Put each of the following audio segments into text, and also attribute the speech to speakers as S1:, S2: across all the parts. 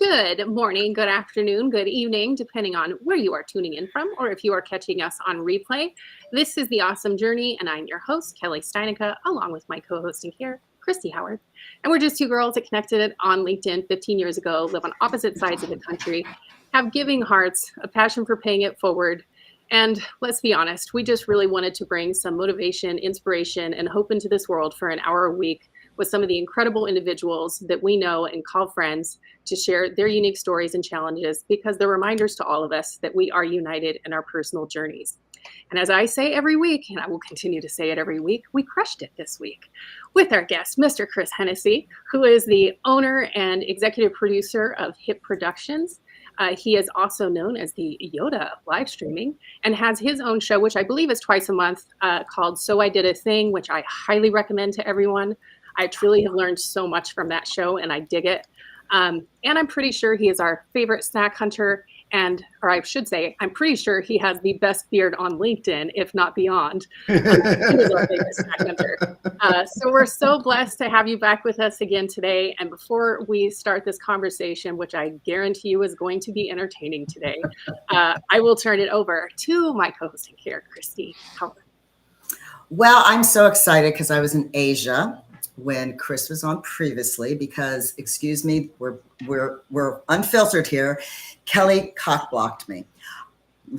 S1: Good morning, good afternoon, good evening, depending on where you are tuning in from, or if you are catching us on replay. This is The Awesome Journey, and I'm your host, Kelle 𝒏𝒆𝒚, along with my co-host and here, Christy Howard. And we're just two girls that connected on LinkedIn 15 years ago, live on opposite sides of the country, have giving hearts, a passion for paying it forward. And let's be honest, we just really wanted to bring some motivation, inspiration, and hope into this world for an hour a week with some of the incredible individuals that we know and call friends to share their unique stories and challenges, because they're reminders to all of us that we are united in our personal journeys. And as I say every week, and I will continue to say it every week, we crushed it this week with our guest, Mr. Chris Hennessy, who is the owner and executive producer of HIP Productions. He is also known as the Yoda of live streaming and has his own show, which I believe is twice a month, called So I Did a Thing, which I highly recommend to everyone. I truly have learned so much from that show, and I dig it. And I'm pretty sure he is our favorite snack hunter, or I should say, I'm pretty sure he has the best beard on LinkedIn, if not beyond. He is our favorite snack hunter. So we're so blessed to have you back with us again today. And before we start this conversation, which I guarantee you is going to be entertaining today, I will turn it over to my co-host here, Christy Howard.
S2: Well, I'm so excited because I was in Asia when Chris was on previously, because, excuse me, we're unfiltered here. Kelle cock-blocked me.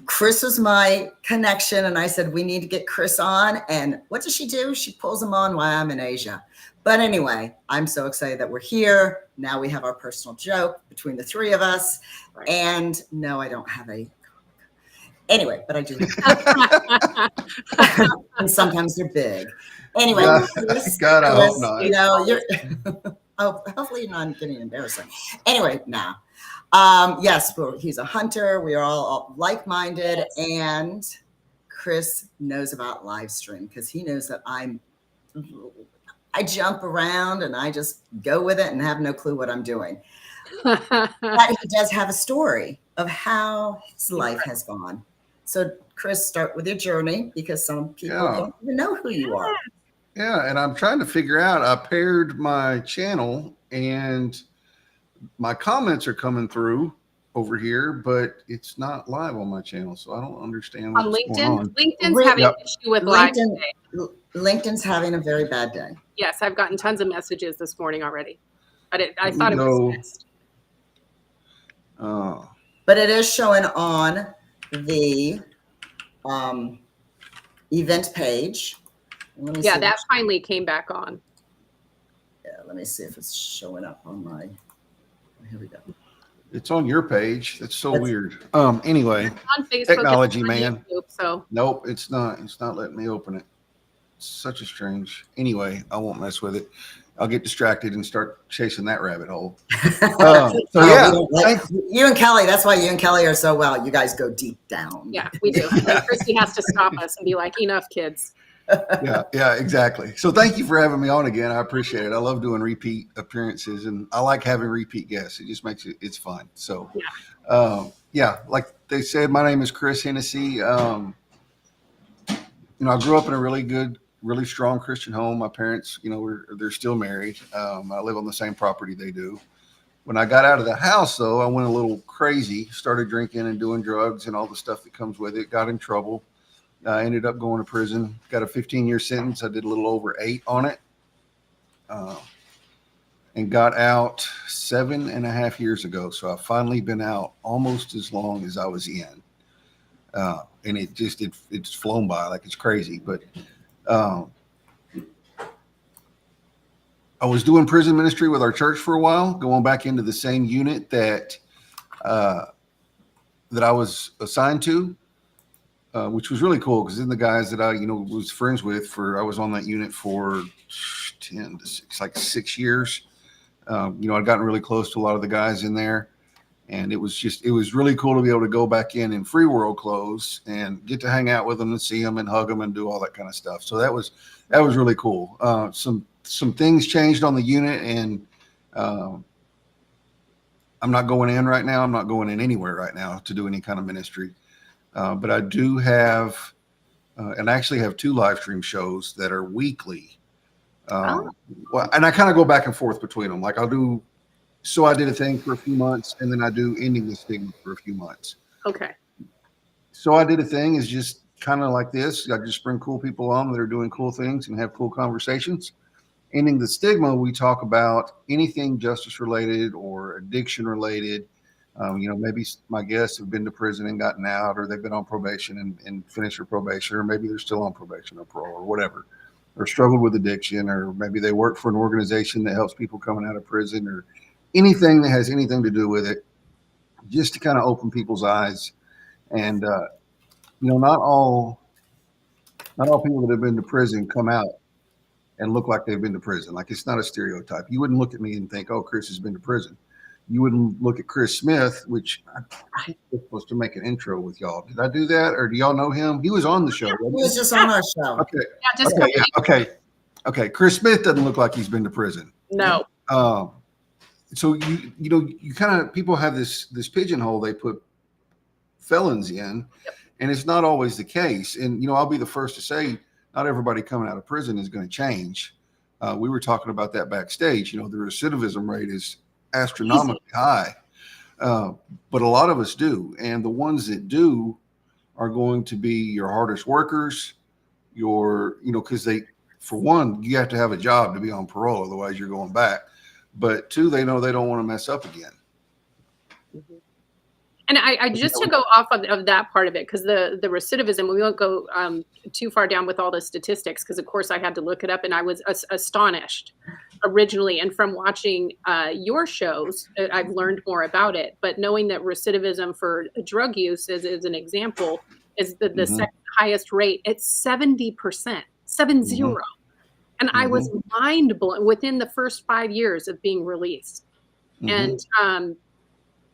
S2: Chris was my connection, and I said, we need to get Chris on. And what does she do? She pulls him on while I'm in Asia. But anyway, I'm so excited that we're here. Now we have our personal joke between the three of us. Right. And no, I don't have a anyway, but I do. And sometimes they're big. Anyway,
S3: God, I hope not.
S2: You know, you're hopefully you're not getting embarrassing. Anyway, nah. Yes, he's a hunter. We are all like-minded, yes. And Chris knows about live stream because he knows that I jump around and I just go with it and have no clue what I'm doing. But he does have a story of how his life has gone. So, Chris, start with your journey, because some people don't even know who you are.
S3: Yeah, and I'm trying to figure out, I paired my channel and my comments are coming through over here, but it's not live on my channel, so I don't understand what's going on.
S1: LinkedIn's having an issue with live today.
S2: LinkedIn's having a very bad day.
S1: Yes, I've gotten tons of messages this morning already. I thought it was fixed.
S2: But it is showing on the event page.
S1: Yeah, that finally came back on.
S2: Yeah, let me see if it's showing up on my. Here we go.
S3: It's on your page. That's so weird. Anyway,
S1: on Facebook,
S3: technology, man.
S1: YouTube, so
S3: nope, it's not. It's not letting me open it. It's such a strange. Anyway, I won't mess with it. I'll get distracted and start chasing that rabbit hole.
S2: You and Kelle, that's why you and Kelle are so well. You guys go deep down.
S1: Yeah, we do. Christy has to stop us and be like, enough, kids.
S3: Yeah, exactly. So thank you for having me on again. I appreciate it. I love doing repeat appearances, and I like having repeat guests. It just makes it's fun. So, like they said, my name is Chris Hennessy. I grew up in a really strong Christian home. My parents, they're still married. I live on the same property they do. When I got out of the house, though, I went a little crazy, started drinking and doing drugs and all the stuff that comes with it, got in trouble. I ended up going to prison, got a 15-year sentence. I did a little over 8 on it, and got out 7.5 years ago. So I've finally been out almost as long as I was in. And it's flown by like it's crazy. But I was doing prison ministry with our church for a while, going back into the same unit that I was assigned to. Which was really cool, because then the guys that I, was friends with I was on that unit for 6 years. I'd gotten really close to a lot of the guys in there, and it was really cool to be able to go back in free world clothes and get to hang out with them and see them and hug them and do all that kind of stuff. So that was really cool. Some things changed on the unit, and I'm not going in right now. I'm not going in anywhere right now to do any kind of ministry. But I do have, and I actually have 2 live stream shows that are weekly. Well, and I kind of go back and forth between them. Like I'll do So I did a thing for a few months, and then I do ending the stigma for a few months.
S1: Okay.
S3: So I did a thing is just kind of like this. I just bring cool people on that are doing cool things and have cool conversations. Ending the stigma, we talk about anything justice related or addiction related. Maybe my guests have been to prison and gotten out, or they've been on probation and finished their probation, or maybe they're still on probation or parole or whatever, or struggled with addiction, or maybe they work for an organization that helps people coming out of prison, or anything that has anything to do with it, just to kind of open people's eyes. And not all people that have been to prison come out and look like they've been to prison. Like, it's not a stereotype. You wouldn't look at me and think, oh, Chris has been to prison. You wouldn't look at Chris Smith, which I was supposed to make an intro with y'all. Did I do that, or do y'all know him? He was on the show.
S2: He was just on our show.
S3: Okay. Chris Smith doesn't look like he's been to prison.
S1: No.
S3: So you kind of, people have this pigeonhole they put felons in, and it's not always the case. And I'll be the first to say, not everybody coming out of prison is going to change. We were talking about that backstage. The recidivism rate is astronomically high, but a lot of us do, and the ones that do are going to be your hardest workers. Because for one, you have to have a job to be on parole, otherwise you're going back. But two, they know they don't want to mess up again.
S1: Mm-hmm. And I just to go off of that part of it, because the recidivism, we won't go too far down with all the statistics, because of course I had to look it up, and I was astonished originally. And from watching your shows, I've learned more about it. But knowing that recidivism for drug use is an example, is the
S3: Mm-hmm.
S1: second highest rate. It's 70%, 70.
S3: Mm-hmm.
S1: And I was mind blown within the first 5 years of being released.
S3: Mm-hmm.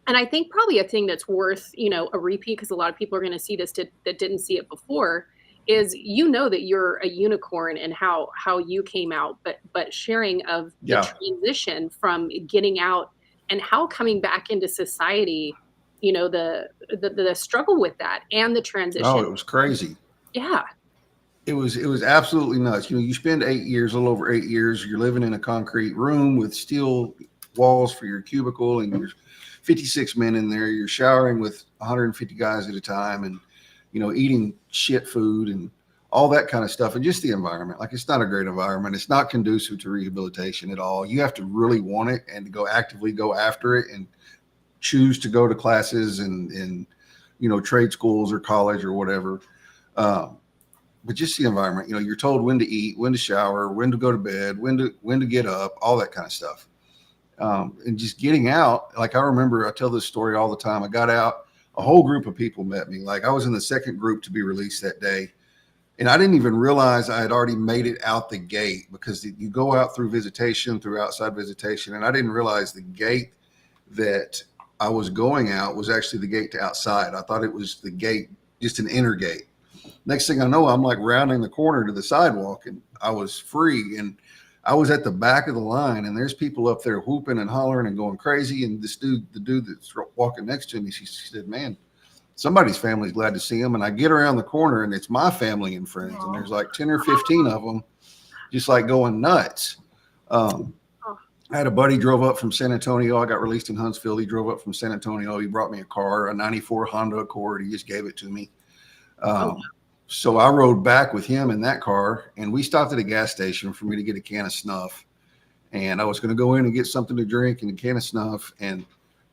S1: And I think probably a thing that's worth, a repeat, because a lot of people are going to see this that didn't see it before, is that you're a unicorn and how you came out, but sharing of the transition from getting out and how coming back into society, the struggle with that and the transition.
S3: Oh, it was crazy.
S1: Yeah.
S3: It was absolutely nuts. You spend 8 years, a little over 8 years, you're living in a concrete room with steel walls for your cubicle, and you're 56 men in there. You're showering with 150 guys at a time, and eating shit food and all that kind of stuff. And just the environment, like, it's not a great environment. It's not conducive to rehabilitation at all. You have to really want it and to actively go after it and choose to go to classes and trade schools or college or whatever. But just the environment, you're told when to eat, when to shower, when to go to bed, when to get up, all that kind of stuff. And just getting out, like, I remember, I tell this story all the time. I got out, a whole group of people met me. Like, I was in the second group to be released that day, and I didn't even realize I had already made it out the gate, because you go out through visitation, through outside visitation, and I didn't realize the gate that I was going out was actually the gate to outside. I thought it was the gate, just an inner gate. Next thing I know, I'm like rounding the corner to the sidewalk, and I was free, and I was at the back of the line, and there's people up there whooping and hollering and going crazy. And the dude that's walking next to me, she said, man, somebody's family's glad to see him. And I get around the corner, and it's my family and friends. And there's like 10 or 15 of them just like going nuts. I had a buddy drove up from San Antonio. I got released in Huntsville. He drove up from San Antonio. He brought me a car, a 94 Honda Accord. He just gave it to me. So I rode back with him in that car, and we stopped at a gas station for me to get a can of snuff. And I was going to go in and get something to drink and a can of snuff. And,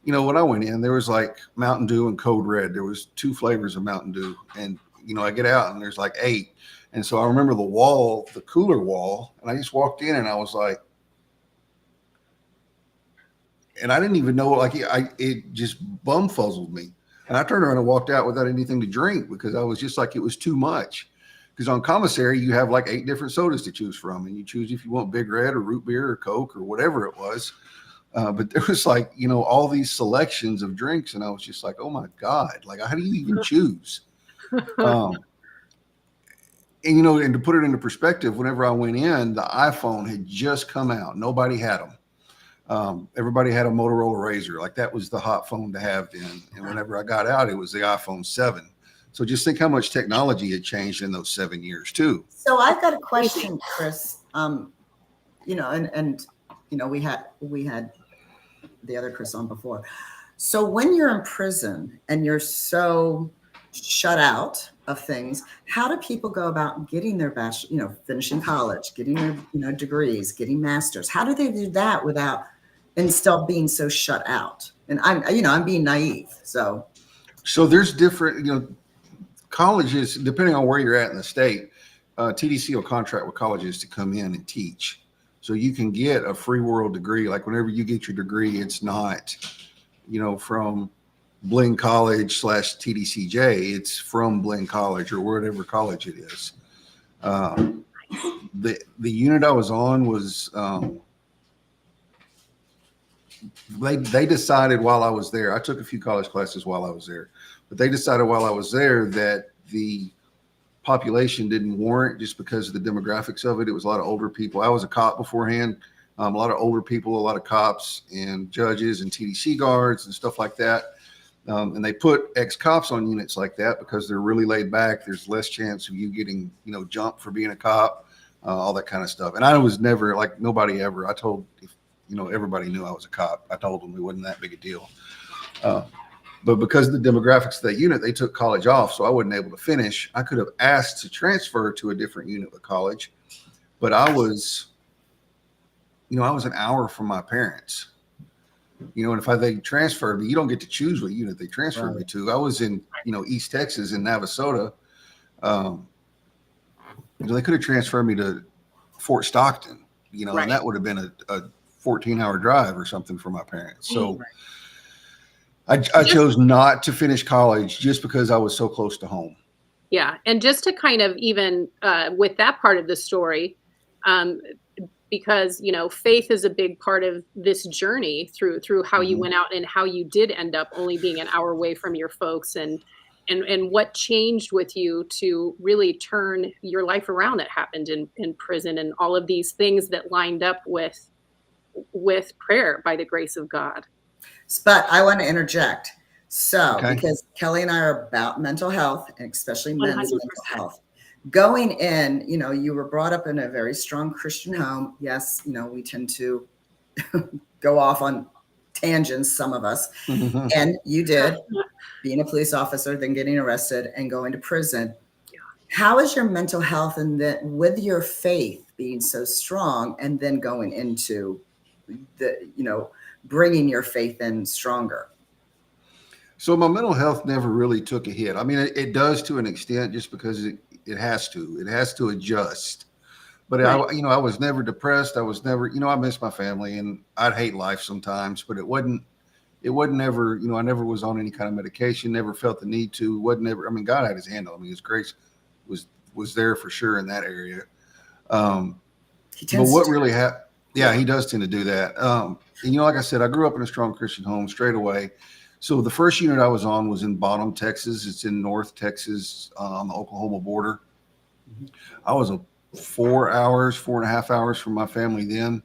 S3: when I went in, there was like Mountain Dew and Code Red. There was 2 flavors of Mountain Dew. And, I get out and there's like 8. And so I remember the cooler wall, and I just walked in and I was like, and I didn't even know, like, it just bumfuzzled me. And I turned around and walked out without anything to drink, because I was just like, it was too much. Because on commissary, you have like 8 different sodas to choose from, and you choose if you want Big Red or root beer or Coke or whatever it was. But there was like, all these selections of drinks, and I was just like, oh my God, like, how do you even choose? And to put it into perspective, whenever I went in, the iPhone had just come out. Nobody had them. Everybody had a Motorola Razr. Like, that was the hot phone to have then. And whenever I got out, it was the iPhone 7. So just think how much technology had changed in those 7 years too.
S2: So I've got a question, Chris. We had the other Chris on before. So when you're in prison and you're so shut out of things, how do people go about getting their bachelor, finishing college, getting their, degrees, getting masters? How do they do that without and still being so shut out? And I'm being naive. So
S3: there's different, colleges, depending on where you're at in the state, TDC will contract with colleges to come in and teach. So you can get a free world degree. Like whenever you get your degree, it's not, from Bling College / TDCJ, it's from Bling College or whatever college it is. The unit I was on was, they decided while I was there, I took a few college classes while I was there, but they decided while I was there that the population didn't warrant, just because of the demographics of it. It was a lot of older people. I was a cop beforehand. A lot of older people, a lot of cops and judges and TDC guards and stuff like that. And they put ex-cops on units like that because they're really laid back. There's less chance of you getting, jumped for being a cop, all that kind of stuff. And I was never, like, nobody ever. I told, everybody knew I was a cop. I told them it wasn't that big a deal. But because of the demographics of that unit, they took college off, so I wasn't able to finish. I could have asked to transfer to a different unit with college, but I was an hour from my parents. And if they transferred me, you don't get to choose what unit they transferred me to. I was in, East Texas in Navasota. They could have transferred me to Fort Stockton, and that would have been a 14-hour drive or something for my parents. So I chose not to finish college just because I was so close to home.
S1: Yeah. And just to kind of even with that part of the story, because, faith is a big part of this journey through how you went out and how you did end up only being an hour away from your folks, and what changed with you to really turn your life around that happened in prison, and all of these things that lined up with prayer by the grace of God.
S2: But I want to interject. So, because Kelly and I are about mental health, and especially men's 100%. Mental health. Going in, you were brought up in a very strong Christian home. Yes, we tend to go off on tangents, some of us. And you did, being a police officer, then getting arrested and going to prison. Yeah. How is your mental health, and then with your faith being so strong, and then going into the, bringing your faith in stronger?
S3: So my mental health never really took a hit. I mean, it does to an extent, just because it has to adjust. But right. I was never depressed. I was never, I miss my family, and I'd hate life sometimes, but it wasn't ever, I never was on any kind of medication, never felt the need to, God had his hand on me. His grace was there for sure in that area. But what really happened? Yeah, he does tend to do that. And like I said, I grew up in a strong Christian home straight away. So the first unit I was on was in Bottom, Texas. It's in North Texas on the Oklahoma border. I was 4.5 hours from my family then.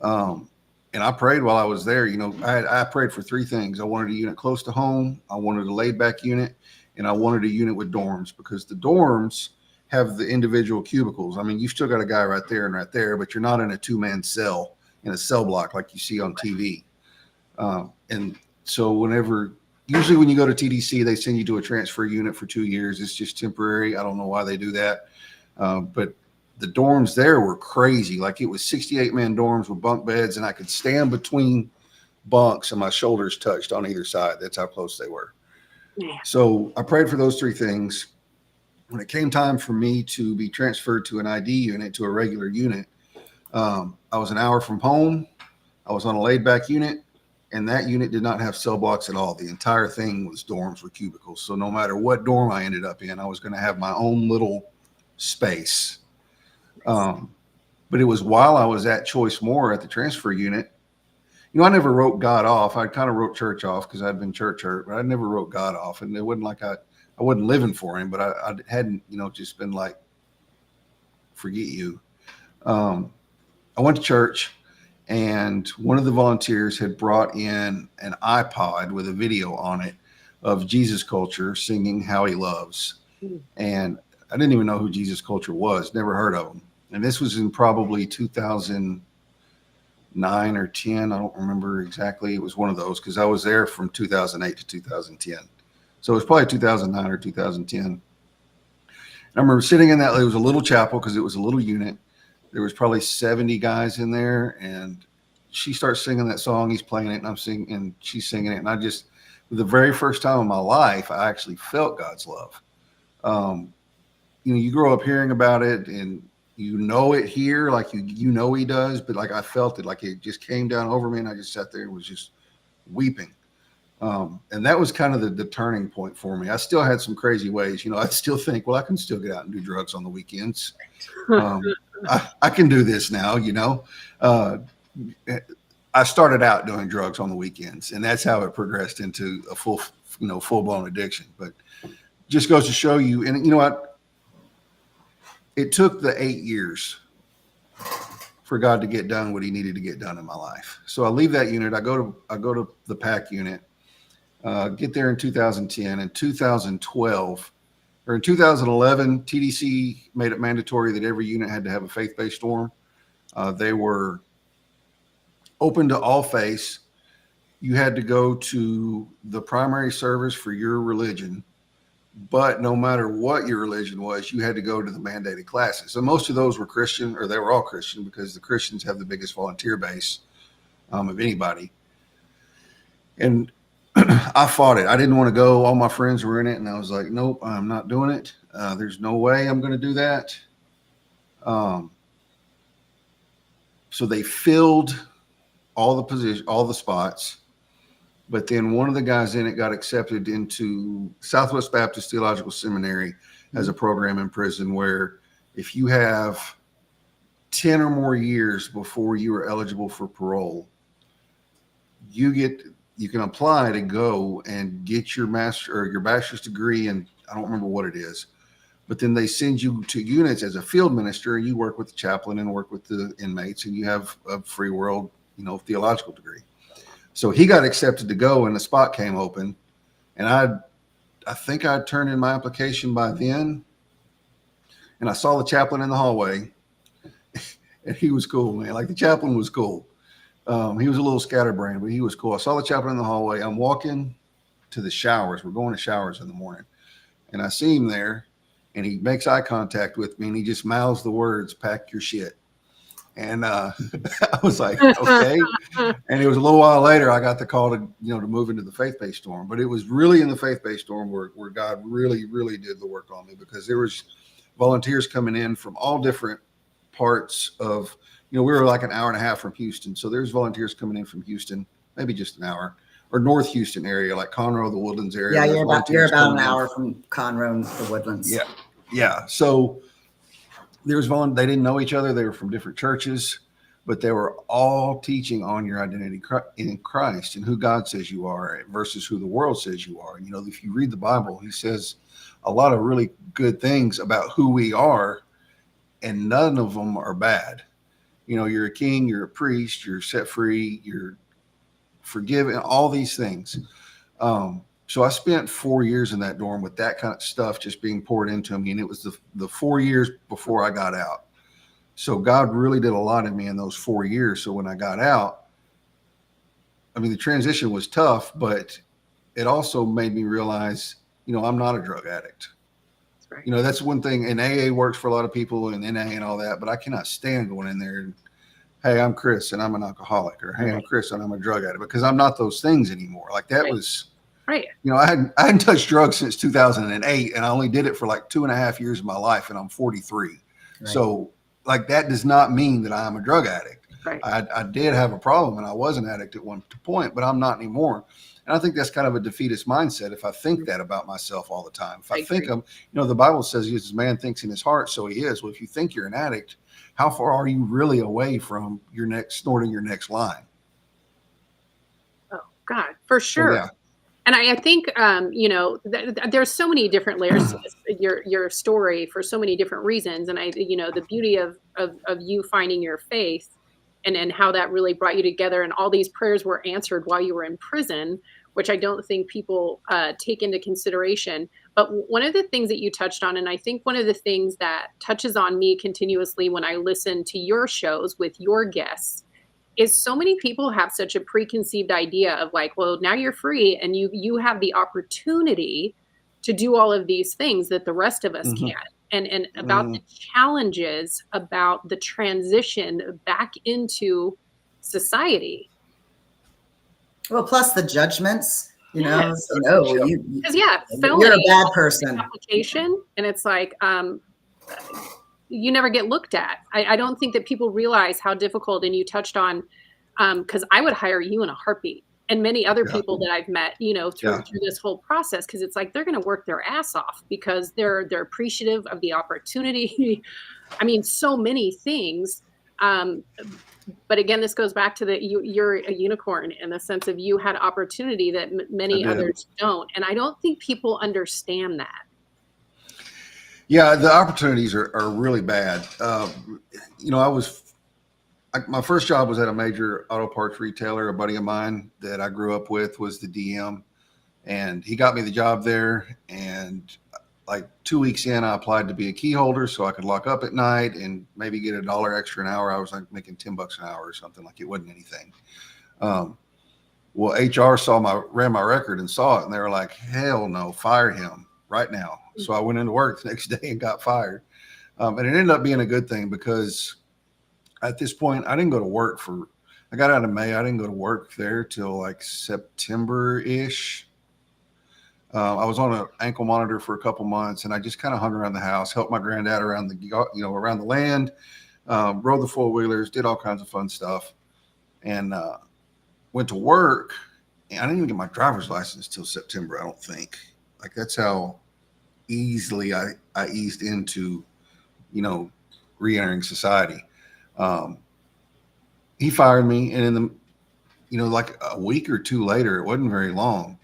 S3: And I prayed while I was there. I prayed for three things. I wanted a unit close to home. I wanted a laid back unit, and I wanted a unit with dorms, because the dorms have the individual cubicles. I mean, you've still got a guy right there and right there, but you're not in a 2-man cell in a cell block like you see on TV. And so usually when you go to TDC, they send you to a transfer unit for 2 years. It's just temporary. I don't know why they do that. But the dorms there were crazy. Like, it was 68-man dorms with bunk beds, and I could stand between bunks and my shoulders touched on either side. That's how close they were. Yeah. So I prayed for those three things. When it came time for me to be transferred to an ID unit, to a regular unit, I was an hour from home. I was on a laid back unit, and that unit did not have cell blocks at all. The entire thing was dorms with cubicles. So no matter what dorm I ended up in, I was going to have my own little space. But it was while I was at Choice Moore at the transfer unit. I never wrote God off. I kind of wrote church off because I'd been church hurt, but I never wrote God off. And it wasn't like I wasn't living for him, but I hadn't, just been like, forget you. I went to church, and one of the volunteers had brought in an iPod with a video on it of Jesus Culture singing How He Loves. And I didn't even know who Jesus Culture was, never heard of them. And this was in probably 2000, 2009 or 10. I don't remember exactly. It was one of those because I was there from 2008 to 2010. So it was probably 2009 or 2010. I remember sitting in that, it was a little chapel because it was a little unit. There was probably 70 guys in there, and she starts singing that song. He's playing it, and I'm singing, and she's singing it. And I just, for the very first time in my life, I actually felt God's love. You grow up hearing about it, and you know it here, like you know he does, but like I felt it, like it just came down over me, and I just sat there and was just weeping. And that was kind of the turning point for me. I still had some crazy ways. I still think, well, I can still get out and do drugs on the weekends. I can do this now, I started out doing drugs on the weekends, and that's how it progressed into a full-blown addiction. But just goes to show you, and you know what? It took the 8 years for God to get done what he needed to get done in my life. So I leave that unit. I go to the PAC unit, get there in 2010. In 2012, or in 2011, TDC made it mandatory that every unit had to have a faith-based dorm. They were open to all faiths. You had to go to the primary service for your religion, but no matter what your religion was, you had to go to the mandated classes. So most of those were Christian, or they were all Christian, because the Christians have the biggest volunteer base of anybody. And I fought it. I didn't want to go. All my friends were in it, and I was like, nope, I'm not doing it. There's no way I'm going to do that. So they filled all the positions, all the spots. But then one of the guys in it got accepted into Southwest Baptist Theological Seminary as a program in prison where if you have 10 or more years before you are eligible for parole, you can apply to go and get your master or your bachelor's degree. And I don't remember what it is, but then they send you to units as a field minister, and you work with the chaplain and work with the inmates, and you have a free world, theological degree. So he got accepted to go, and the spot came open, and I think I'd turned in my application by then, and I saw the chaplain in the hallway, and he was cool, man. Like, the chaplain was cool. He was a little scatterbrained, but he was cool. I saw the chaplain in the hallway. I'm walking to the showers. We're going to showers in the morning, and I see him there, and he makes eye contact with me, and he just mouths the words, "Pack your shit." And I was like, okay. And it was a little while later, I got the call to move into the faith-based dorm. But it was really in the faith-based dorm where God really, really did the work on me, because there was volunteers coming in from all different parts of, we were like an hour and a half from Houston. So there's volunteers coming in from Houston, maybe just an hour, or North Houston area, like Conroe, the Woodlands area.
S2: Yeah, you're about an hour from Conroe and the Woodlands.
S3: Yeah. Yeah. So they didn't know each other. They were from different churches, but they were all teaching on your identity in Christ and who God says you are versus who the world says you are. And, if you read the Bible, he says a lot of really good things about who we are, and none of them are bad. You're a king, you're a priest, you're set free, you're forgiven, all these things. So I spent 4 years in that dorm with that kind of stuff just being poured into me. And it was the 4 years before I got out. So God really did a lot in me in those 4 years. So when I got out, the transition was tough, but it also made me realize, I'm not a drug addict.
S1: That's right.
S3: That's one thing. And AA works for a lot of people, and NA and all that, but I cannot stand going in there and, hey, I'm Chris and I'm an alcoholic, or hey, I'm Chris and I'm a drug addict, because I'm not those things anymore. Like that was,
S1: right.
S3: I hadn't touched drugs since 2008, and I only did it for like 2.5 years of my life, and I'm 43. Right. So like, that does not mean that I'm a drug addict.
S1: Right.
S3: I did have a problem, and I was an addict at one point, but I'm not anymore. And I think that's kind of a defeatist mindset if I think that about myself all the time. If I think the Bible says, as man thinks in his heart, so he is. Well, if you think you're an addict, how far are you really away from snorting your next line?
S1: Oh, God, for sure.
S3: So, yeah.
S1: And I think, there's so many different layers to your story for so many different reasons. And the beauty of you finding your faith and how that really brought you together, and all these prayers were answered while you were in prison, which I don't think people take into consideration. But one of the things that you touched on, and I think one of the things that touches on me continuously when I listen to your shows with your guests, is so many people have such a preconceived idea of like, well, now you're free and you have the opportunity to do all of these things that the rest of us can't. And about the challenges about the transition back into society.
S2: Well, plus the judgments,
S1: Yes. Because felony,
S2: you're a bad person.
S1: Application, and it's like you never get looked at. I don't think that people realize how difficult. And you touched on because I would hire you in a heartbeat, and many other people that I've met, through this whole process, because it's like they're going to work their ass off because they're appreciative of the opportunity. I mean, so many things. But again, this goes back to you're a unicorn in the sense of you had opportunity that many others don't. And I don't think people understand that.
S3: Yeah, the opportunities are really bad. My first job was at a major auto parts retailer. A buddy of mine that I grew up with was the DM, and he got me the job there. And like 2 weeks in, I applied to be a key holder so I could lock up at night and maybe get $1 extra an hour. I was like making $10 an hour or something. Like, it wasn't anything. Well, HR ran my record and saw it, and they were like, hell no, fire him right now. So I went into work the next day and got fired. And it ended up being a good thing, because at this point I didn't go to work I got out in May. I didn't go to work there till like September-ish. I was on an ankle monitor for a couple months, and I just kind of hung around the house, helped my granddad around around the land, rode the 4-wheelers, did all kinds of fun stuff, and went to work. And I didn't even get my driver's license till September, I don't think. Like, that's how easily I eased into, re-entering society. He fired me, and in the, like a week or two later, it wasn't very long.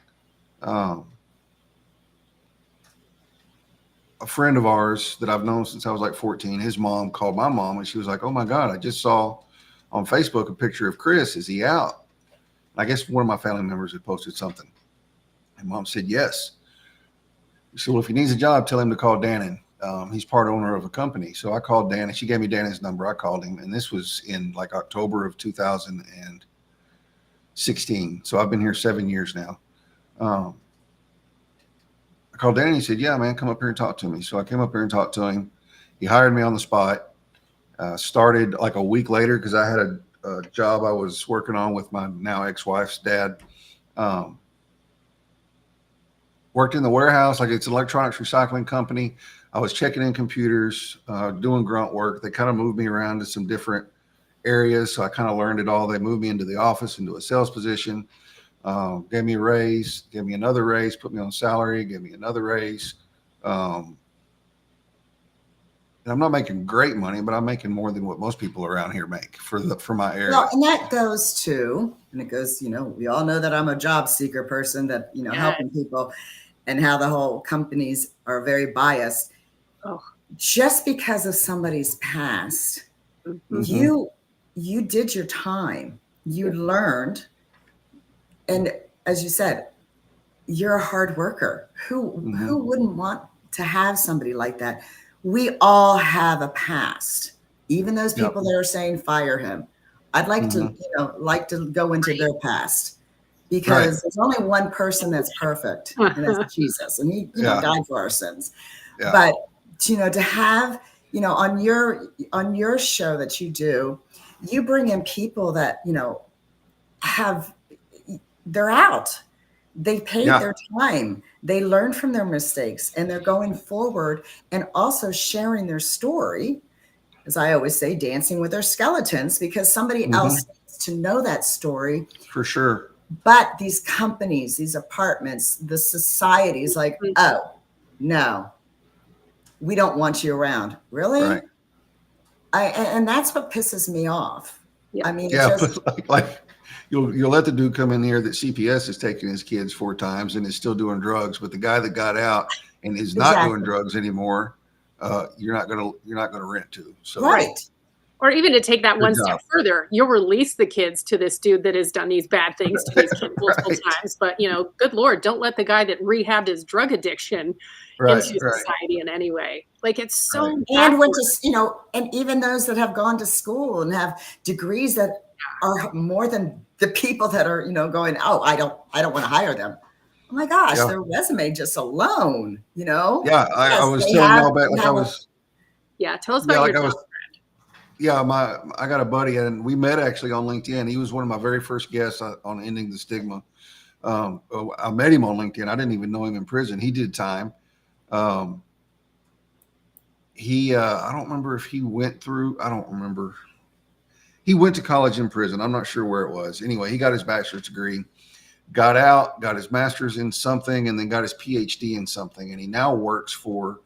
S3: A friend of ours that I've known since I was like 14, his mom called my mom, and she was like, oh my God, I just saw on Facebook a picture of Chris. Is he out? I guess one of my family members had posted something. And Mom said, yes. So, well, if he needs a job, tell him to call Dannon. He's part owner of a company. So I called Dan, and she gave me Dannon's number. I called him, and this was in like October of 2016. So I've been here 7 years now. I called Dan, and he said, yeah, man, come up here and talk to me. So I came up here and talked to him. He hired me on the spot. Started like a week later, because I had a job I was working on with my now ex-wife's dad. Worked in the warehouse, like it's an electronics recycling company. I was checking in computers, doing grunt work. They kind of moved me around to some different areas, so I kind of learned it all. They moved me into the office, into a sales position, gave me a raise, gave me another raise, put me on salary, gave me another raise. And I'm not making great money, but I'm making more than what most people around here make for my area.
S2: Well, and that goes to, and it goes, we all know that I'm a job seeker person that, helping people, and how the whole companies are very biased.
S1: Oh.
S2: Just because of somebody's past, you did your time, you learned. And as you said, you're a hard worker. Who wouldn't want to have somebody like that? We all have a past, even those people that are saying fire him. I'd like to, go into their past, because there's only one person that's perfect, and that's Jesus, and he died for our sins. Yeah. But to have, on your show that you do, you bring in people that they're out. They paid their time. They learn from their mistakes, and they're going forward and also sharing their story. As I always say, dancing with their skeletons, because somebody else needs to know that story.
S3: For sure.
S2: But these companies, these apartments, the society is like, oh, no, we don't want you around. Really?
S3: Right.
S2: And that's what pisses me off. Yeah. I mean,
S3: but like you'll let the dude come in here that CPS is taking his kids 4 times and is still doing drugs, but the guy that got out and is not doing drugs anymore, you're not gonna rent to. So
S2: right.
S1: Or even to take that one step further, you'll release the kids to this dude that has done these bad things to these kids multiple times. But, good Lord, don't let the guy that rehabbed his drug addiction into society in any way. Like, it's so
S2: and went to, and even those that have gone to school and have degrees that are more than the people that are, going, oh, I don't want to hire them. Oh my gosh, their resume just alone,
S3: Yeah, I was
S2: they
S3: telling
S2: have-
S3: y'all back,
S2: they
S3: like I
S2: have a-
S3: was,
S1: Yeah, tell us
S3: yeah,
S1: about
S3: like
S1: your
S3: I was,
S1: job friend.
S3: yeah, I got a buddy, and we met actually on LinkedIn. He was one of my very first guests on Ending the Stigma. I met him on LinkedIn. I didn't even know him in prison. He did time. I don't remember if he went through, I don't remember. He went to college in prison. I'm not sure where it was. Anyway, he got his bachelor's degree, got out, got his master's in something, and then got his PhD in something. And he now works for,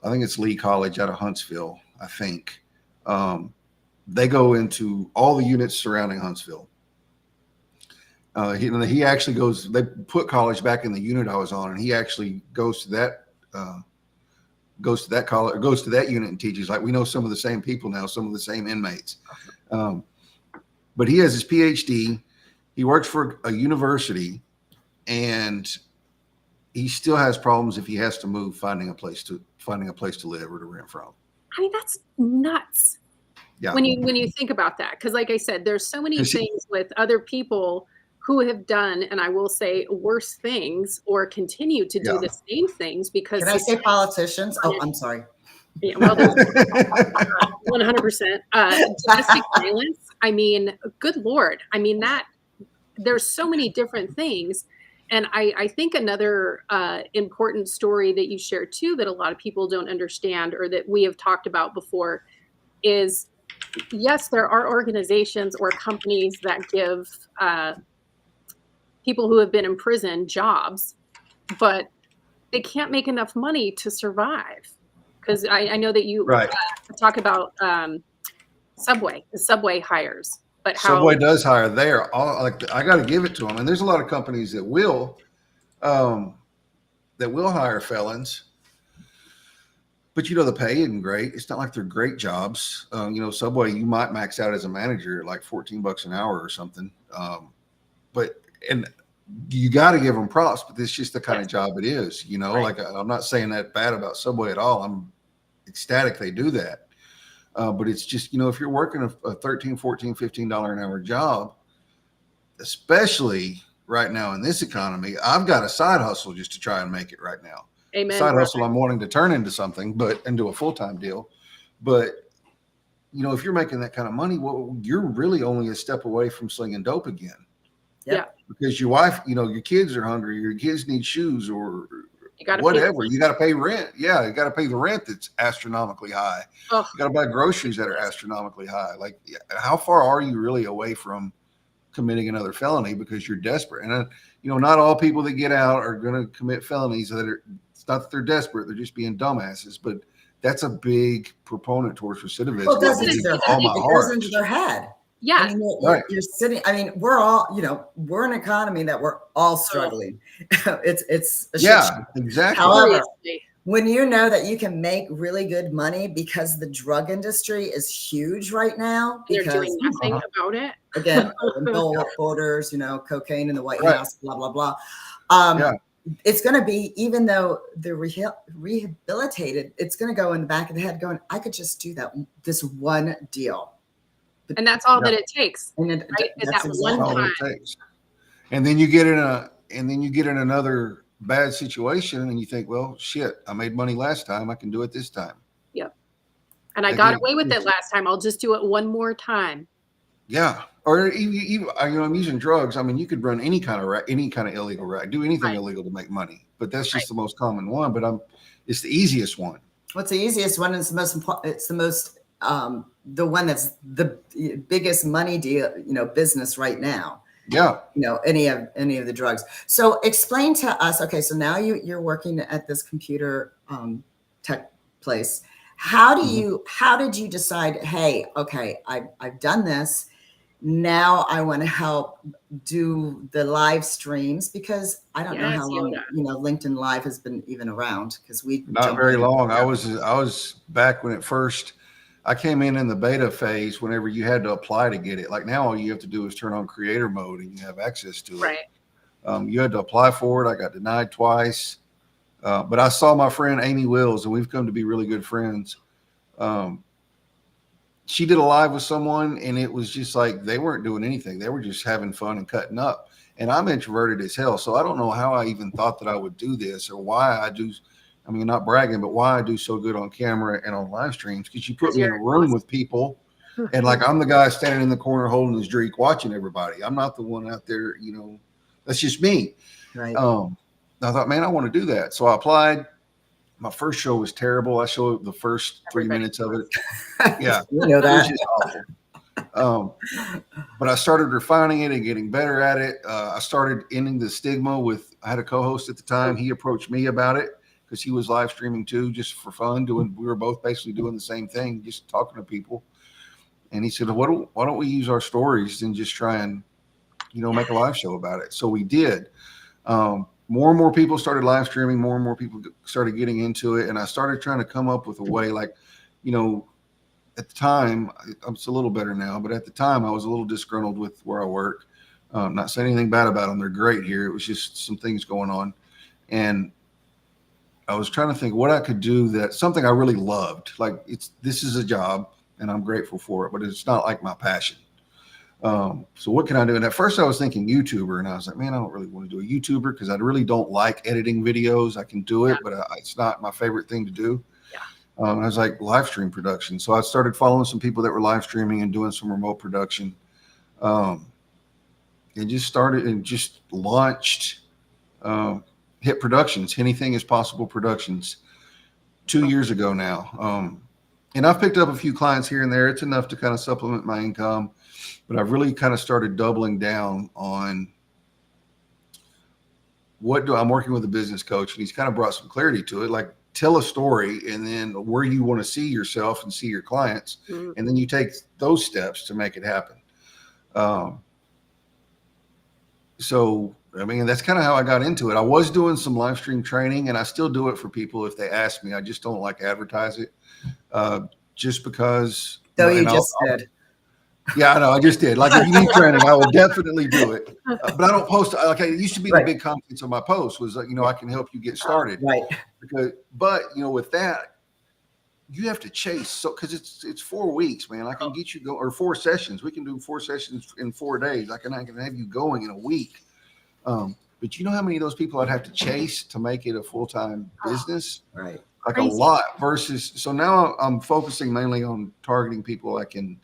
S3: I think it's Lee College out of Huntsville, I think. They go into all the units surrounding Huntsville. He actually goes, they put college back in the unit I was on, and he actually goes to that college, goes to that unit and teaches. Like, we know some of the same people now, some of the same inmates. But he has his PhD. He works for a university, and he still has problems if he has to move, finding a place to live or to rent from.
S1: I mean, that's nuts.
S3: Yeah.
S1: When you think about that, because like I said, there's so many things with other people who have done, and I will say, worse things or continue to do the same things because.
S2: Can I say politicians? Oh, I'm sorry.
S1: Yeah, well, there's 100% domestic violence. I mean, good Lord. I mean, there's so many different things. And I think another important story that you share too, that a lot of people don't understand or that we have talked about before is, yes, there are organizations or companies that give people who have been in prison jobs, but they can't make enough money to survive. Because I know that you talk about Subway, the Subway hires, but how
S3: Subway does hire. They are all like, I got to give it to them. And there's a lot of companies that will hire felons, but the pay isn't great. It's not like they're great jobs. Subway, you might max out as a manager at like $14 an hour or something. And you got to give them props, but it's just the kind of job it is, like, I'm not saying that bad about Subway at all. I'm ecstatic they do that. But it's just, if you're working a $13, $14, $15 an hour job, especially right now in this economy, I've got a side hustle just to try and make it right now.
S1: Amen.
S3: Side hustle I'm wanting to turn into something, but into a full-time deal. But, if you're making that kind of money, well, you're really only a step away from slinging dope again.
S1: Yeah.
S3: Because your wife, your kids are hungry, your kids need shoes or
S1: you
S3: whatever. You got to pay rent. Yeah. You got to pay the rent that's astronomically high. You got to buy groceries that are astronomically high. Like, how far are you really away from committing another felony because you're desperate? And, not all people that get out are going to commit felonies it's not that they're desperate. They're just being dumbasses, but that's a big proponent towards recidivism.
S2: Well, it goes into their head.
S1: Yeah.
S2: You're sitting, we're all, we're an economy that we're all struggling. It's a shit show.
S3: Exactly.
S2: However, when you know that you can make really good money because the drug industry is huge right now,
S1: they're doing nothing about it.
S2: Again, bill orders, cocaine in the White House, blah, blah, blah. It's going to be, even though they're rehabilitated, it's going to go in the back of the head going, I could just do this one deal.
S1: And that's all that it takes.
S2: And
S1: right?
S2: that's
S1: that
S2: exactly
S1: one time.
S3: It takes. And then you get in another bad situation and you think, well, shit, I made money last time. I can do it this time.
S1: Yep. And I got away with it last time. I'll just do it one more time.
S3: Yeah. Or even I'm using drugs. You could run any kind of illegal racket, do anything illegal to make money, but that's just the most common one. But it's the easiest one.
S2: What's the easiest one? It's the most important. It's the most, the one that's the biggest money deal, business right now.
S3: Yeah.
S2: Any of the drugs. So explain to us, okay, so now you're working at this computer tech place. How did you decide, hey, okay, I've done this. Now I want to help do the live streams, because I don't know how long, LinkedIn Live has been even around, because we
S3: not very long. I was back when it first, I came in the beta phase whenever you had to apply to get it. Like now all you have to do is turn on creator mode and you have access to it.
S1: Right.
S3: You had to apply for it. I got denied twice. But I saw my friend Amy Wills, and we've come to be really good friends. she did a live with someone, and it was just like they weren't doing anything. They were just having fun and cutting up. And I'm introverted as hell, so I don't know how I even thought that I would do this or why I do. I mean, not bragging, but why I do so good on camera and on live streams, because you put me in a room with people, and like I'm the guy standing in the corner holding his drink, watching everybody. I'm not the one out there, you know. That's just me.
S2: Right.
S3: I thought, man, I want to do that, so I applied. My first show was terrible. I showed the first 3 minutes of it. Yeah,
S2: you know that.
S3: It was just awful. But I started refining it and getting better at it. I started ending the stigma with. I had a co-host at the time. He approached me about it because he was live streaming too, just for fun. We were both basically doing the same thing, just talking to people. And he said, why don't we use our stories and just try and, you know, make a live show about it? So we did. More and more people started live streaming. More and more people started getting into it. And I started trying to come up with a way, like, you know, at the time, it's a little better now, but at the time I was a little disgruntled with where I work. Not saying anything bad about them. They're great here. It was just some things going on. And I was trying to think what I could do that something I really loved. Like this is a job and I'm grateful for it, but it's not like my passion. So what can I do? And at first I was thinking YouTuber, and I was like, man, I don't really want to do a YouTuber because I really don't like editing videos. I can do it, but it's not my favorite thing to do. I was like live stream production. So I started following some people that were live streaming and doing some remote production. And just started and just launched Hit Productions, Anything is Possible Productions, 2 years ago now. And I've picked up a few clients here and there. It's enough to kind of supplement my income, but I've really kind of started doubling down on I'm working with a business coach, and he's kind of brought some clarity to it. Like, tell a story and then where you want to see yourself and see your clients. Mm-hmm. And then you take those steps to make it happen. So, I mean, that's kind of how I got into it. I was doing some live stream training, and I still do it for people if they ask me. I just don't like advertise it just because.
S2: Though you just did.
S3: Yeah, I know. I just did. Like, if you need training, I will definitely do it. But I don't post. Like, it used to be the big comments on my posts was, you know, I can help you get started.
S2: Right.
S3: But you know, with that, you have to chase. So, because it's 4 weeks, man. I can get you go, or 4 sessions. We can do 4 sessions in 4 days. I can have you going in a week. But you know how many of those people I'd have to chase to make it a full-time business?
S2: Right.
S3: Like crazy. A lot versus. So now I'm focusing mainly on targeting people I can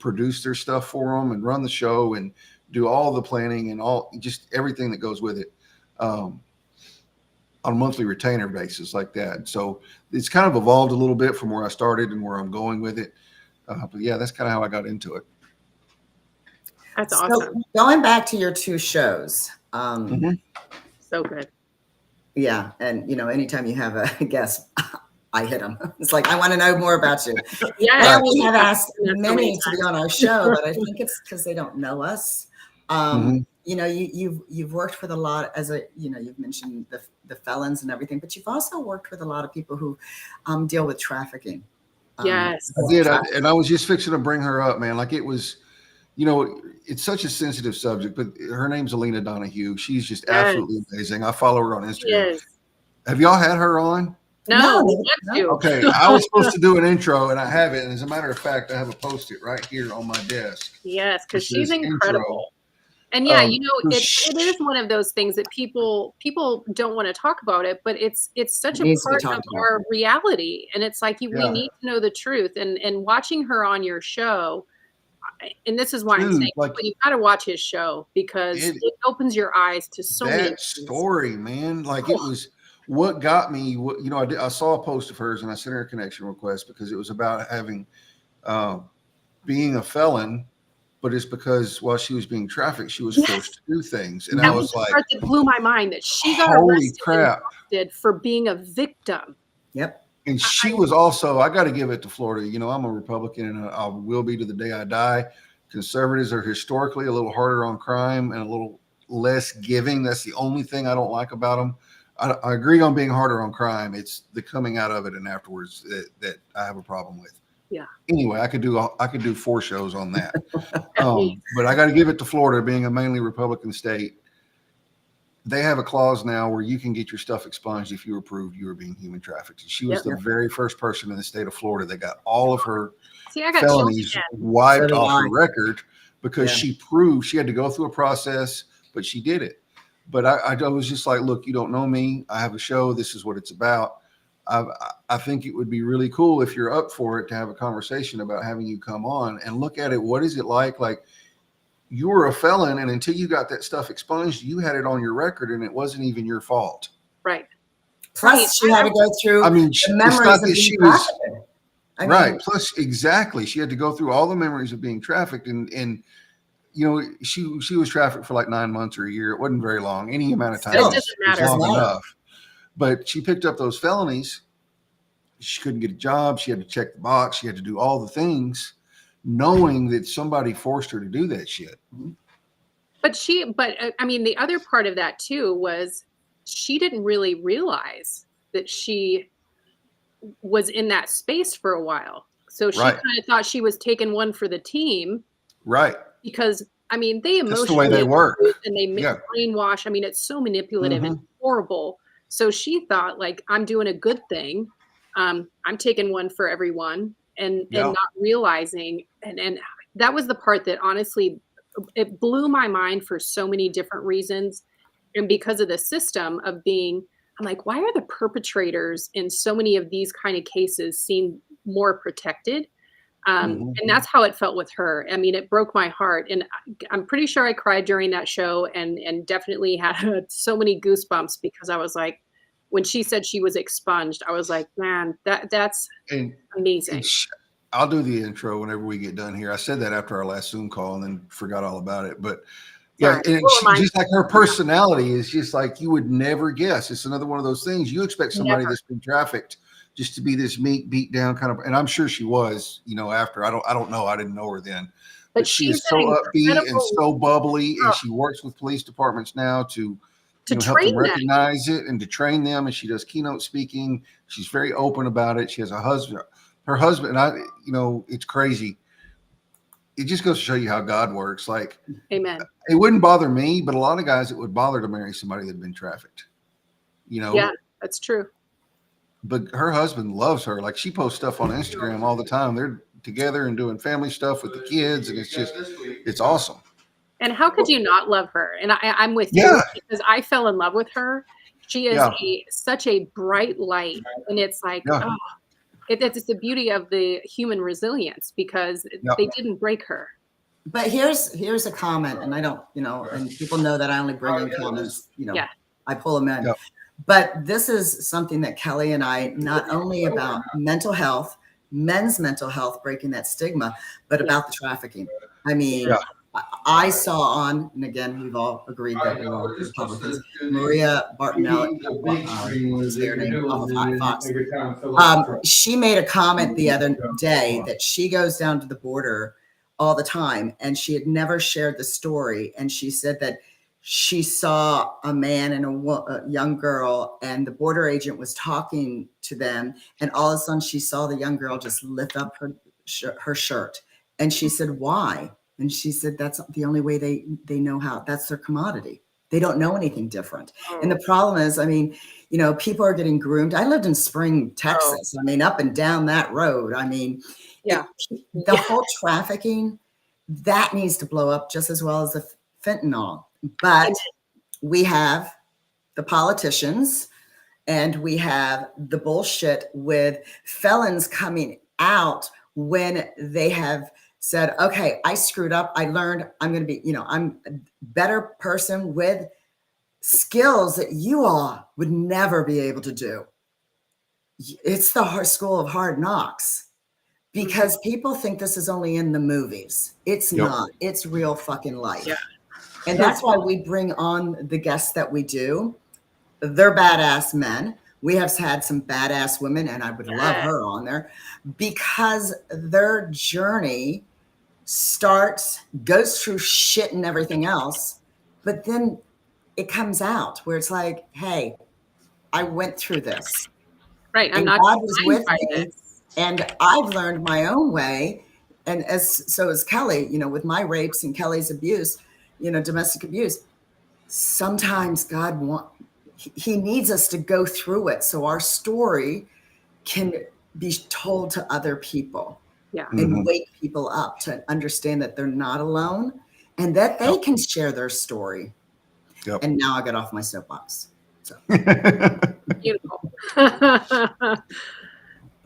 S3: produce their stuff for them and run the show and do all the planning and just everything that goes with it on a monthly retainer basis like that. So it's kind of evolved a little bit from where I started and where I'm going with it. But yeah, that's kind of how I got into it.
S1: That's awesome.
S2: So going back to your 2 shows.
S1: So good.
S2: Yeah. And, you know, anytime you have a guest, I hit them. It's like, I want to know more about you.
S1: Yeah,
S2: we have asked many to be on our show, but I think it's because they don't know us. You know, you've worked with a lot you've mentioned the felons and everything, but you've also worked with a lot of people who deal with trafficking.
S1: Yes,
S3: I did. And I was just fixing to bring her up, man. Like, it was, you know, it's such a sensitive subject, but her name's Alina Donahue. She's just absolutely amazing. I follow her on Instagram. Yes. Have y'all had her on?
S1: No.
S3: Okay, I was supposed to do an intro, and I have it. And as a matter of fact, I have a Post-it right here on my desk.
S1: Yes, because she's incredible. And yeah, you know, it is one of those things that people don't want to talk about it, but it's such a part of our reality. And it's like we need to know the truth. And watching her on your show, and this is why I'm saying, but you got to watch his show because it opens your eyes to so many things.
S3: Story, man. Like, it was. What got me, you know, I saw a post of hers and I sent her a connection request because it was about having, being a felon, but it's because while she was being trafficked, she was forced to do things. And
S1: that
S3: I was like,
S1: part that blew my mind that she got arrested for being a victim.
S2: Yep.
S3: And she was also, I got to give it to Florida. You know, I'm a Republican and I will be to the day I die. Conservatives are historically a little harder on crime and a little less giving. That's the only thing I don't like about them. I agree on being harder on crime. It's the coming out of it and afterwards that I have a problem with.
S1: Yeah.
S3: Anyway, I could do 4 shows on that. But I got to give it to Florida, being a mainly Republican state. they have a clause now where you can get your stuff expunged if you were proved you were being human trafficked. And she was the very first person in the state of Florida that got all of her
S1: See, I got
S3: felonies
S1: chills again.
S3: wiped
S2: So did
S3: off
S2: I.
S3: her record because she proved she had to go through a process, but she did it. But I was just like, look, you don't know me. I have a show. This is what it's about. I think it would be really cool if you're up for it to have a conversation about having you come on and look at it. What is it like? Like, you were a felon, and until you got that stuff expunged, you had it on your record, and it wasn't even your fault.
S1: Right.
S2: Plus, she had to go through.
S3: I mean,
S2: the memories of being trafficked.
S3: Right. Plus, exactly, she had to go through all the memories of being trafficked, and you know, she was trafficked for like 9 months or a year. It wasn't very long. Any amount of time
S1: doesn't matter.
S3: is long enough. But she picked up those felonies. She couldn't get a job. She had to check the box. She had to do all the things, knowing that somebody forced her to do that shit.
S1: But I mean, the other part of that too was she didn't really realize that she was in that space for a while. So she kind of thought she was taking one for the team.
S3: Right.
S1: Because I mean, they emotionally,
S3: that's the way they work,
S1: and they brainwash. I mean, it's so manipulative and horrible. So she thought, like, I'm doing a good thing. I'm taking one for everyone, and not realizing, and that was the part that honestly, it blew my mind for so many different reasons, and because of the system of being, I'm like, why are the perpetrators in so many of these kind of cases seem more protected? And that's how it felt with her. I mean, it broke my heart, and I'm pretty sure I cried during that show, and definitely had so many goosebumps because I was like, when she said she was expunged, I was like, man, that's amazing.
S3: I'll do the intro whenever we get done here. I said that after our last Zoom call and then forgot all about it. But yeah, and she, just like her personality is just like you would never guess. It's another one of those things. You expect somebody that's been trafficked just to be this meek, beat down kind of, and I'm sure she was, you know, after I don't know. I didn't know her then, but she is so upbeat and so bubbly, and she works with police departments now to help them recognize it and to train them. And she does keynote speaking. She's very open about it. She has a husband, her husband, and it's crazy. It just goes to show you how God works. Like,
S1: amen.
S3: It wouldn't bother me, but a lot of guys, it would bother to marry somebody that had been trafficked, Yeah,
S1: that's true.
S3: But her husband loves her. Like, she posts stuff on Instagram all the time. They're together and doing family stuff with the kids. And it's awesome.
S1: And how could you not love her? And I'm with you because I fell in love with her. She is such a bright light. And it's like, it's the beauty of the human resilience because they didn't break her.
S2: But here's a comment, and I don't, and people know that I only bring in comments, I pull them in. But this is something that Kelly and I, not only about mental health, men's mental health, breaking that stigma, but about the trafficking. I mean, I saw and again, we've all agreed that we're all Republicans, Maria Bartonelli, was their name, off of Fox. She made a comment the other day that she goes down to the border all the time, and she had never shared the story. And she said that she saw a man and a young girl, and the border agent was talking to them, and all of a sudden she saw the young girl just lift up her shirt, and she said, why? And she said, that's the only way they know how. That's their commodity. They don't know anything different. And the problem is, I mean, people are getting groomed. I lived in Spring, Texas. I mean, up and down that road. I mean, the whole trafficking, that needs to blow up just as well as the fentanyl. But we have the politicians, and we have the bullshit with felons coming out when they have said, okay, I screwed up. I learned I'm going to be, I'm a better person with skills that you all would never be able to do. It's the school of hard knocks, because people think this is only in the movies. It's not. It's real fucking life. Yeah. And that's why we bring on the guests that we do. They're badass men. We have had some badass women, and I would love her on there, because their journey goes through shit and everything else, but then it comes out where it's like, hey, I went through this.
S1: Right.
S2: And God was with me, and I've learned my own way. And so is Kelly, with my rapes and Kelly's abuse, domestic abuse. sometimes he needs us to go through it so our story can be told to other people.
S1: Yeah.
S2: And wake people up to understand that they're not alone and that they can share their story.
S3: Yep.
S2: And now I got off my soapbox. So.
S1: Beautiful.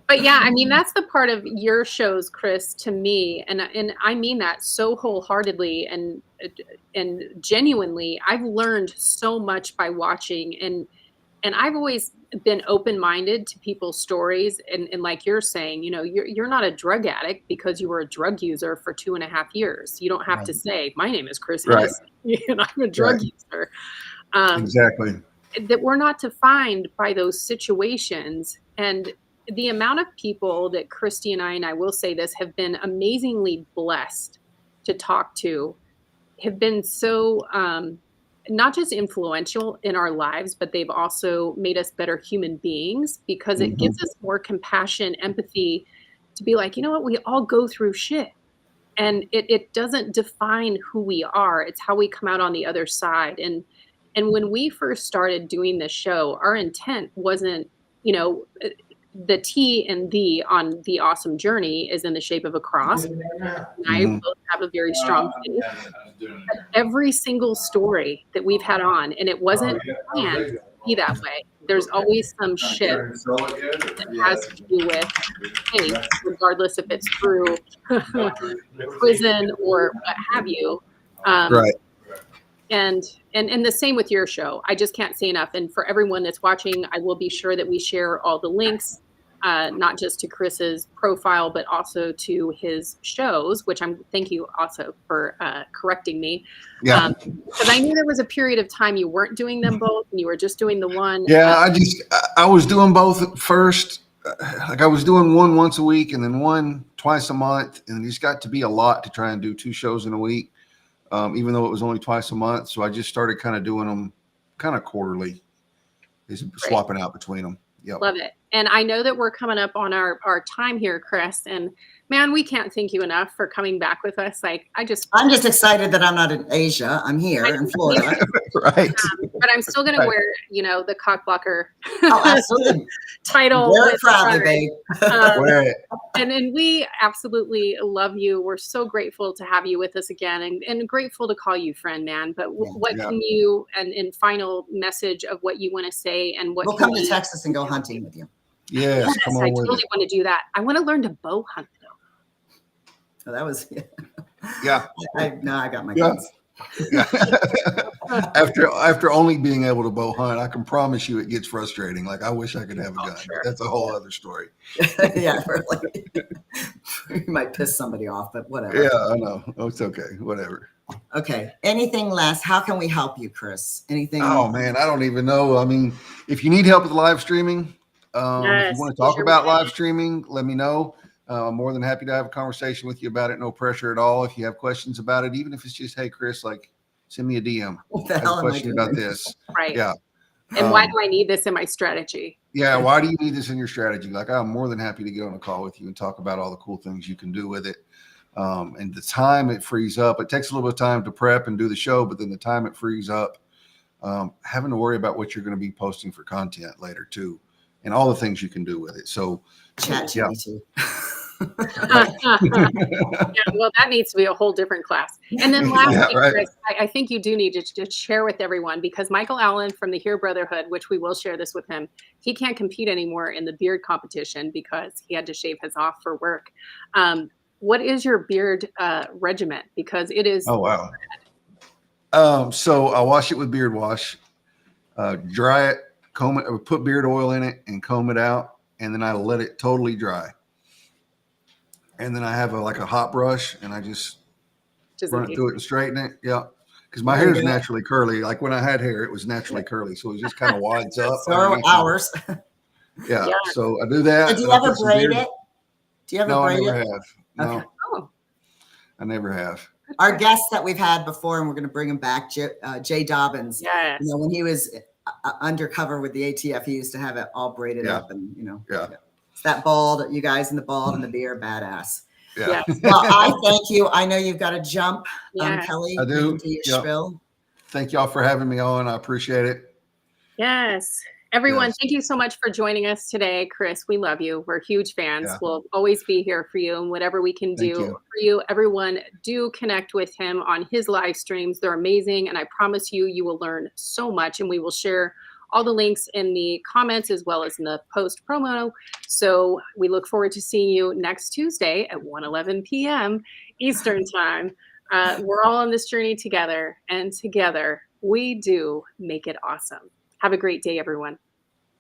S1: But yeah, I mean, that's the part of your shows, Chris, to me, and I mean that so wholeheartedly and genuinely. I've learned so much by watching, and I've always been open-minded to people's stories. And like you're saying, you know, you're not a drug addict because you were a drug user for 2.5 years. You don't have to say, my name is Chris Hennessy, and I'm a drug user.
S3: Exactly.
S1: That we're not defined by those situations. And the amount of people that Christy and I will say this, have been amazingly blessed to talk to, have been so not just influential in our lives, but they've also made us better human beings, because it gives us more compassion, empathy, to be like, you know what, we all go through shit. And it doesn't define who we are. It's how we come out on the other side. And when we first started doing this show, our intent wasn't, you know, the T and the on the awesome journey is in the shape of a cross. And I both have a very strong faith. But every single story that we've had on, and it wasn't planned to be that way. There's always some shit that has to do with faith, regardless if it's through prison or what have you.
S3: Right.
S1: And the same with your show. I just can't say enough. And for everyone that's watching, I will be sure that we share all the links, not just to Chris's profile, but also to his shows, which thank you also for correcting me.
S3: Yeah.
S1: Because I knew there was a period of time you weren't doing them both and you were just doing the one.
S3: Yeah, I was doing both at first. Like I was doing one once a week and then one twice a month. And it just got to be a lot to try and do 2 shows in a week. Even though it was only twice a month. So I just started kind of doing them kind of quarterly, swapping out between them. Yep.
S1: Love it. And I know that we're coming up on our time here, Chris, and man, we can't thank you enough for coming back with us. Like I'm just excited
S2: that I'm not in Asia. I'm here in Florida.
S3: Right.
S1: But I'm still going to wear, you know, the cockblocker title.
S2: Wear it proudly, babe.
S3: Wear it.
S1: And we absolutely love you. We're so grateful to have you with us again, and grateful to call you friend, man. But what can you, and in final message of what you want to say, and what
S2: we'll come to Texas and go hunting with you.
S3: Yes, come on.
S1: I totally want to do that. I want to learn to bow hunt though.
S2: Oh, that was
S3: yeah.
S2: I got my guns.
S3: Yeah. After only being able to bow hunt, I can promise you it gets frustrating. Like I wish I could have a gun.
S1: Sure.
S3: That's a whole other story.
S2: Yeah, really. You might piss somebody off, but whatever.
S3: Yeah, I know. Oh, it's okay. Whatever.
S2: Okay. Anything last? How can we help you, Chris? Anything?
S3: Oh man, I don't even know. I mean, if you need help with live streaming, if you want to talk about live streaming, let me know. I'm more than happy to have a conversation with you about it. No pressure at all. If you have questions about it, even if it's just, hey, Chris, like send me a DM.
S2: What the
S3: I have
S2: hell
S3: a question about this.
S1: Right.
S3: Yeah.
S1: And why do I need this in my strategy?
S3: Yeah. Why do you need this in your strategy? Like I'm more than happy to get on a call with you and talk about all the cool things you can do with it. And the time it frees up, it takes a little bit of time to prep and do the show, but then the time it frees up, having to worry about what you're going to be posting for content later too, and all the things you can do with it. So
S2: chat
S3: yeah.
S1: Yeah, well, that needs to be a whole different class. And then lastly, Chris, I think you do need to just share with everyone, because Michael Allen from the Here Brotherhood, which we will share this with him, he can't compete anymore in the beard competition because he had to shave his off for work. What is your beard regimen? Because it is.
S3: Oh, wow. So I wash it with beard wash, dry it, comb it, put beard oil in it and comb it out. And then I let it totally dry. And then I have a hot brush and I just run it through it and straighten it. Yeah. Because my hair is naturally curly. Like when I had hair, it was naturally curly. So it just kind of wads up.
S2: So are ours.
S3: Yeah. So I do that.
S2: Did you ever braid it? Do you ever braid it?
S3: No, I never have. No.
S2: Okay.
S1: Oh.
S3: I never have.
S2: Our guests that we've had before, and we're going to bring him back, Jay Dobbins.
S1: Yes.
S2: You know, when he was undercover with the ATF, he used to have it all braided up, and
S3: Yeah.
S2: It's that bald, you guys in the bald and the beard, badass.
S3: Yeah.
S1: Yes.
S2: Well, I thank you. I know you've got to jump,
S1: Yes.
S2: Kelly.
S3: I do.
S2: To your spiel.
S3: Thank y'all for having me on. I appreciate it.
S1: Yes. Everyone,
S3: Yes.
S1: thank you so much for joining us today. Chris, we love you. We're huge fans.
S3: Yeah.
S1: We'll always be here for you and whatever we can
S3: Thank
S1: do
S3: you.
S1: for you. Everyone, do connect with him on his live streams. They're amazing. And I promise you, you will learn so much. And we will share all the links in the comments as well as in the post promo. So we look forward to seeing you next Tuesday at 1:11 p.m. Eastern time. We're all on this journey together, and together we do make it awesome. Have a great day, everyone.